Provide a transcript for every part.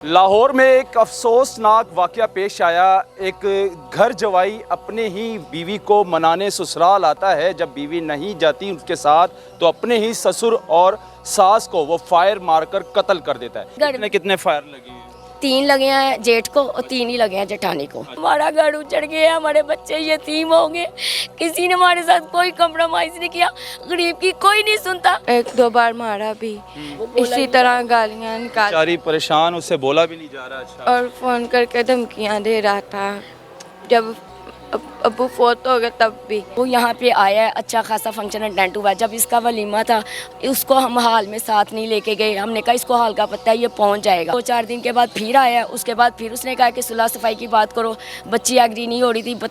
लाहौर में एक अफसोसनाक वाक़या पेश आया। एक घर जवाई अपने ही बीवी को मनाने ससुराल आता है। जब बीवी नहीं जाती उसके साथ तो अपने ही ससुर और सास को वो फायर मारकर कत्ल कर देता है। कितने फायर लगे हैं? 3 लगे हैं जेठ को और 3 ही लगे हैं जेठानी को। हमारा घर उजड़ गया, हमारे बच्चे यतीम हो गए, किसी ने हमारे साथ कोई कॉम्प्रोमाइज नहीं किया, गरीब की कोई नहीं सुनता। 1-2 बार मारा भी, इसी तरह गालियाँ निकाल, बेचारी परेशान, उससे बोला भी नहीं जा रहा। अच्छा। और फ़ोन करके धमकियाँ दे रहा था। जब अबू फोत हो गए तब भी वो यहाँ पे आया है, अच्छा खासा फंक्शन अटेंड हुआ। जब इसका वलीमा था उसको हम हाल में साथ नहीं लेके गए। हमने कहा इसको हाल का पता है, ये पहुँच जाएगा। 2-4 दिन के बाद फिर आया, उसके बाद फिर उसने कहा कि सुलह सफाई की बात करो। बच्ची एग्री नहीं हो रही थी।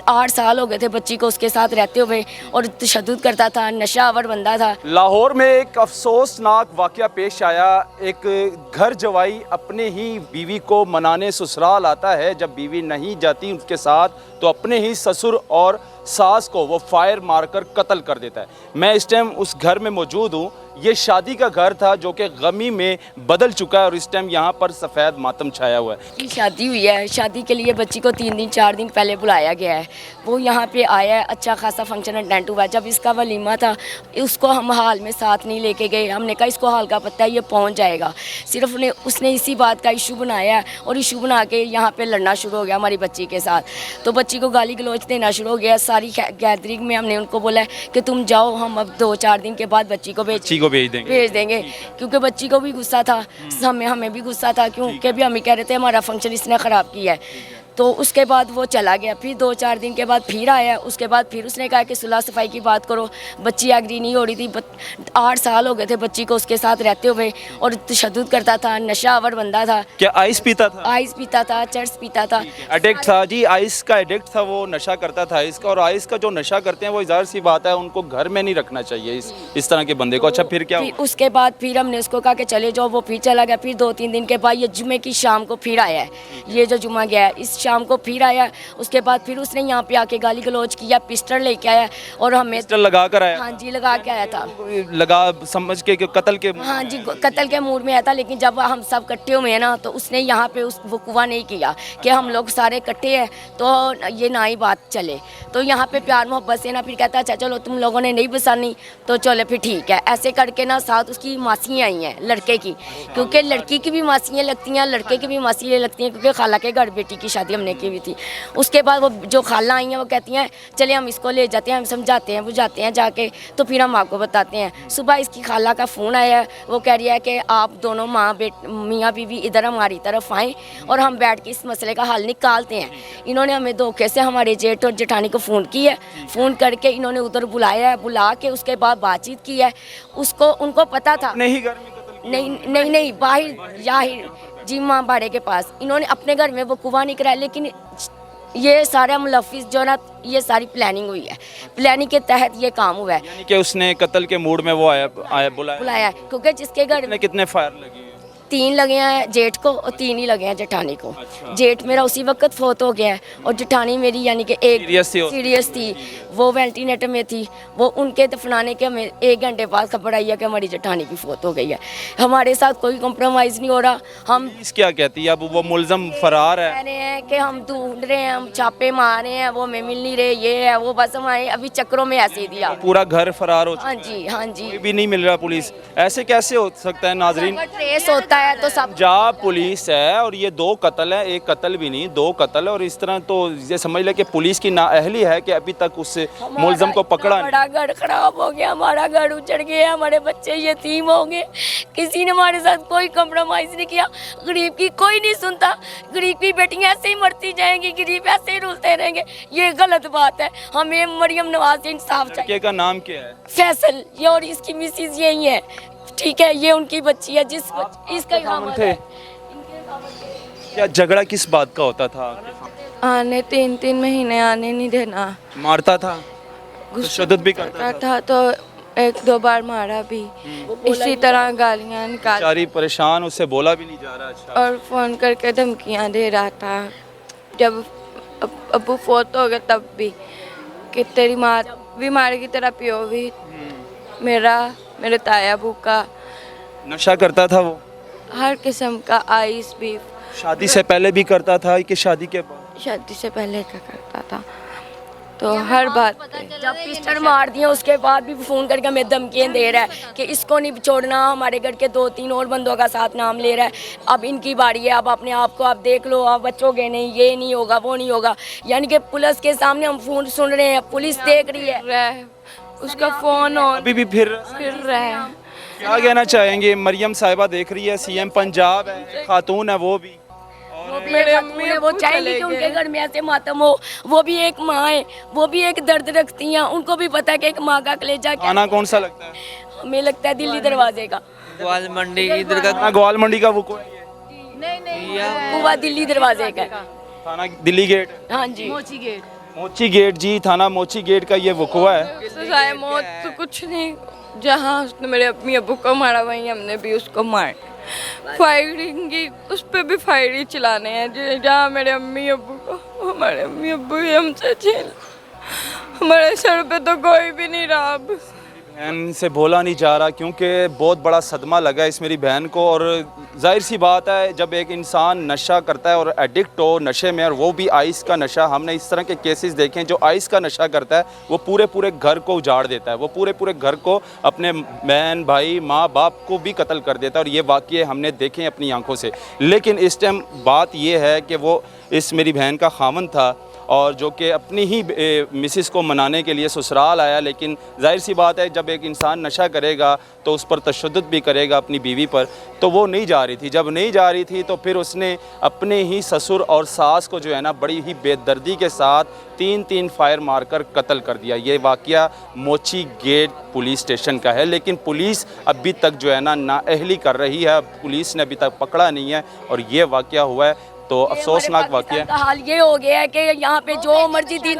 8 साल हो गए थे बच्ची को उसके साथ रहते हुए, और तशद्दुद करता था, नशा आवर बंदा था। लाहौर में एक अफसोसनाक वाक़या पेश आया। एक घर जवाई अपने ही बीवी को मनाने ससुराल आता है। जब बीवी नहीं जाती उसके साथ तो अपने ही ससुर और सास को वो फायर मारकर कत्ल कर देता है। मैं इस टाइम उस घर में मौजूद हूँ। ये शादी का घर था जो कि गमी में बदल चुका है और इस टाइम यहाँ पर सफ़ेद मातम छाया हुआ है। शादी हुई है, शादी के लिए बच्ची को 3 दिन 4 दिन पहले बुलाया गया है। वो यहाँ पे आया है, अच्छा खासा फंक्शन अटेंड हुआ। जब इसका वलीमा था उसको हम हाल में साथ नहीं लेके गए। हमने कहा इसको हाल का पता है, ये पहुँच जाएगा। सिर्फ उसने इसी बात का इशू बनाया है और इशू बना के यहाँ पे लड़ना शुरू हो गया हमारी बच्ची के साथ। तो बच्ची को गाली गलौज देना शुरू हो गया। सारी गैदरिंग में हमने उनको बोला है कि तुम जाओ, हम अब 2-4 दिन के बाद बच्ची को भेज देंगे, क्योंकि बच्ची को भी गुस्सा था, हमें भी गुस्सा था, क्योंकि भी हम ही कह रहे थे हमारा फंक्शन इसने ख़राब किया है। तो उसके बाद वो चला गया। फिर 2-4 दिन के बाद फिर आया, उसके बाद फिर उसने कहा कि सुलह सफाई की बात करो। बच्ची एग्री नहीं हो रही थी। 8 साल हो गए थे बच्ची को उसके साथ रहते हुए, और तशद्दुद करता था, नशा आवर बंदा था। क्या आइस पीता था? आइस पीता था, चर्स पीता था, एडिक्ट था जी, आइस का एडिक्ट था। वो नशा करता था आइस का, और आइस का जो नशा करते हैं वो ज़ाहिर सी बात है उनको घर में नहीं रखना चाहिए इस तरह के बंदे को। अच्छा, फिर क्या हुआ? उसके बाद फिर हमने उसको कहा कि चले जाओ, वो फिर चला गया। फिर 2-3 दिन के बाद ये जुमे की शाम को फिर आया है। ये जो जुमा गया है इस शाम को फिर आया। उसके बाद फिर उसने यहाँ पे आके गाली गलौज किया, पिस्टल लेके आया और हमें पिस्टल लगा कर आया? हाँ जी, लगा के आया था। लगा समझ के कि कत्ल के? हाँ जी, कत्ल के मूड में आया था। लेकिन जब हम सब इकट्ठे हुए हैं ना, तो उसने यहाँ पे उस वकूवा नहीं किया कि हम लोग सारे इकट्ठे हैं तो ये ना ही बात चले। तो यहाँ पे प्यार मोहब्बत से ना फिर कहता अच्छा चलो तुम लोगों ने नहीं बसानी तो चलो फिर ठीक है। ऐसे करके ना साथ उसकी मासियाँ आई हैं लड़के की, क्योंकि लड़की की भी मासियाँ लगती हैं, लड़के की भी मासियाँ लगती हैं, क्योंकि खाला के घर बेटी की शादी हमने की हुई थी। उसके बाद वो जो खाला आई हैं वो कहती हैं चले हम इसको ले जाते हैं, हम समझाते हैं बुझाते हैं जाके, तो फिर हम आपको बताते हैं। सुबह इसकी खाला का फ़ोन आया है, वो कह रही है कि आप दोनों मियाँ बीवी इधर हमारी तरफ आएँ और हम बैठ के इस मसले का हल निकालते हैं। इन्होंने हमें धोखे से हमारे जेठ और जेठानी को फ़ोन किया है। फ़ोन करके इन्होंने उधर बुलाया है, बुला के उसके बाद बातचीत की है। उसको उनको पता था नहीं, घर में कत्ल किया? नहीं बाहर जाहिर जी माँ बाड़े के पास। इन्होंने अपने घर में वो कुआ नहीं कराया, लेकिन ये सारा मुलफिस जो ना, ये सारी प्लानिंग हुई है। प्लानिंग के तहत ये काम हुआ है। यानी कि उसने कत्ल के मूड में वो आया बुलाया? क्योंकि जिसके घर में कितने फायर लगे हैं? 3 लगे हैं जेठ को और 3 ही लगे हैं जेठानी को। अच्छा। जेठ मेरा उसी वक्त फोत हो गया है और जेठानी मेरी यानी कि एक सीरियस थी, वो वेंटिलेटर में थी। वो उनके दफनाने के हमें 1 घंटे बाद खबर आई है कि हमारी जेठानी की फोत हो गई है। हमारे साथ कोई कॉम्प्रोमाइज़ नहीं हो रहा। हम क्या कहती है अब? वो मुलजम फरार है? कह रहे हैं कि हम ढूंढ रहे हैं, हम छापे मार रहे हैं, वो हमें मिल नहीं रहे, ये है वो, बस हमारे अभी चक्रों में ऐसे ही दिया। पूरा घर फरार हो चुका हाँ है? जी, हाँ जी। कोई भी नहीं मिल रहा पुलिस? ऐसे कैसे हो सकता है नाजरीन? ट्रेस होता है तो सब पंजाब पुलिस है और ये 2 कत्ल है, एक कत्ल भी नहीं 2 कत्ल, और इस तरह तो ये समझ ले कि पुलिस की नाअहली है कि अभी तक उस मुलजम को पकड़ा नहीं। बड़ा घर खराब हो गया, हमारा घर उजड़ गया, हमारे बच्चे यतीम हो गए, किसी ने हमारे साथ कोई कॉम्प्रोमाइज़ नहीं किया। गरीब की कोई नहीं सुनता, गरीब की बेटियां ऐसे ही मरती जाएंगी, गरीब ऐसे ही रुलते रहेंगे। ये गलत बात है। हमें मरियम नवाज से इंसाफ चाहिए। लड़के का नाम क्या है? फैसल, ये और इसकी मिसेज यही है, ठीक है। ये उनकी बच्ची है, इसका कौन थे? क्या झगड़ा किस बात का होता था? आने 3-3 महीने आने नहीं देना, मारता था? तशद्दुद भी करता था तो 1-2 बार मारा भी, इसी तरह गालियाँ निकाल, बेचारी परेशान, उससे बोला भी नहीं जा रहा। अच्छा। और फ़ोन करके धमकियाँ दे रहा था। जब अबू फोत हो गए तब भी कि तेरी माँ भी मारेगी, तेरा पियो भी, मेरे ताया अबू का। नशा करता था वो? हर किस्म का आइस भी शादी से पहले भी करता था कि शादी के बाद? शादी से पहले का करता था, तो हर बात पे जब पिस्टल मार दिया उसके बाद भी फ़ोन करके हमें धमकियाँ दे रहा है कि इसको नहीं छोड़ना, हमारे घर के 2-3 और बंदों का साथ नाम ले रहा है, अब इनकी बारी है, अब अपने आप को आप देख लो, आप बचोगे नहीं, ये नहीं होगा, वो नहीं होगा। यानी कि पुलिस के सामने हम फ़ोन सुन रहे हैं, पुलिस देख रही है। रहा है, उसका फ़ोन ऑन अभी भी फिर रहा है। क्या कहना चाहेंगे? मरियम साहिबा देख रही है, सीएम पंजाब है, खातून है वो भी, मेरे अम्मी वो अब्बू चाहेंगे चले कि उनके गए। घर में ऐसे मातम हो। वो भी एक माँ है, वो भी एक दर्द रखती हैं, उनको भी पता है कि एक माँ का कलेजा क्या। खाना कौन सा लगता है? हमें लगता है दिल्ली दरवाजे का, ग्वाल मंडी इधर का खाना ग्वाल मंडी का वो को है ये? कुआ दिल्ली दरवाजे का है। थाना दिल्ली गेट, हाँ जी, मोची गेट जी, थाना मोची गेट का ये वकुआ है। सजाए मौत तो कुछ नहीं, जहाँ उसने मेरे अम्मी अब्बू को मारा वहीं हमने भी उसको मार फायरिंग की, उस पर भी फायरिंग चलाने हैं जहाँ मेरे अम्मी अब्बू को, हमारे अम्मी अब्बू ही हमसे छीन, हमारे सर पे तो कोई भी नहीं रहा अब। बहन से बोला नहीं जा रहा क्योंकि बहुत बड़ा सदमा लगा इस मेरी बहन को। और जाहिर सी बात है जब एक इंसान नशा करता है और एडिक्ट हो नशे में, और वो भी आइस का नशा, हमने इस तरह के केसेस देखे हैं जो आइस का नशा करता है वो पूरे पूरे घर को उजाड़ देता है, वो पूरे पूरे घर को, अपने बहन भाई माँ बाप को भी कत्ल कर देता है। और ये वाक़ये हमने देखे हैं अपनी आंखों से। लेकिन इस टाइम बात ये है कि वो इस मेरी बहन का खामन था और जो कि अपनी ही मिसिस को मनाने के लिए ससुराल आया। लेकिन जाहिर सी बात है जब एक इंसान नशा करेगा तो उस पर तशद्दुद भी करेगा अपनी बीवी पर, तो वो नहीं जा रही थी। जब नहीं जा रही थी तो फिर उसने अपने ही ससुर और सास को जो है ना बड़ी ही बेदर्दी के साथ 3-3 फायर मारकर कत्ल कर दिया। ये वाक़या मोची गेट पुलिस स्टेशन का है। लेकिन पुलिस अभी तक जो है ना नाअहली कर रही है, पुलिस ने अभी तक पकड़ा नहीं है और ये वाक़या हुआ है। तो अफसोसनाक वाक़या का हाल ये हो गया है कि यहाँ पे जो मर्जी दिन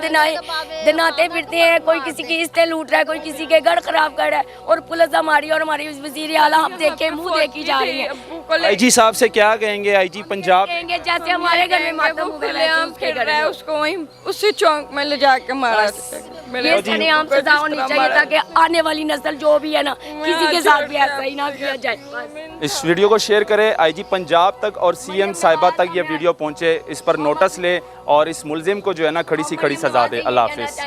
दिनाते फिरते हैं, कोई किसी की किस्तें लूट रहा है, कोई किसी के घर खराब कर रहा है, और पुलिस हमारी और हमारी वज़ीर आला हम देखे मुंह देखी जा रही है। आईजी साहब से क्या कहेंगे? आईजी पंजाब कहेंगे जैसे हमारे घर में मातम हुए खुलेआम फिर रहा है, उसको वहीं उसी चौक में ले जाके मारा। ये सरेआम सजा होनी चाहिए ताकि आने वाली नस्ल जो भी है ना किसी के साथ भी ऐसा ही ना किया जाए। इस वीडियो को शेयर करें, आईजी पंजाब तक और सीएम साहिबा तक ये वीडियो पहुंचे, इस पर नोटिस ले और इस मुलजिम को जो है ना खड़ी सी खड़ी सजा दे। अल्लाह हाफिज़।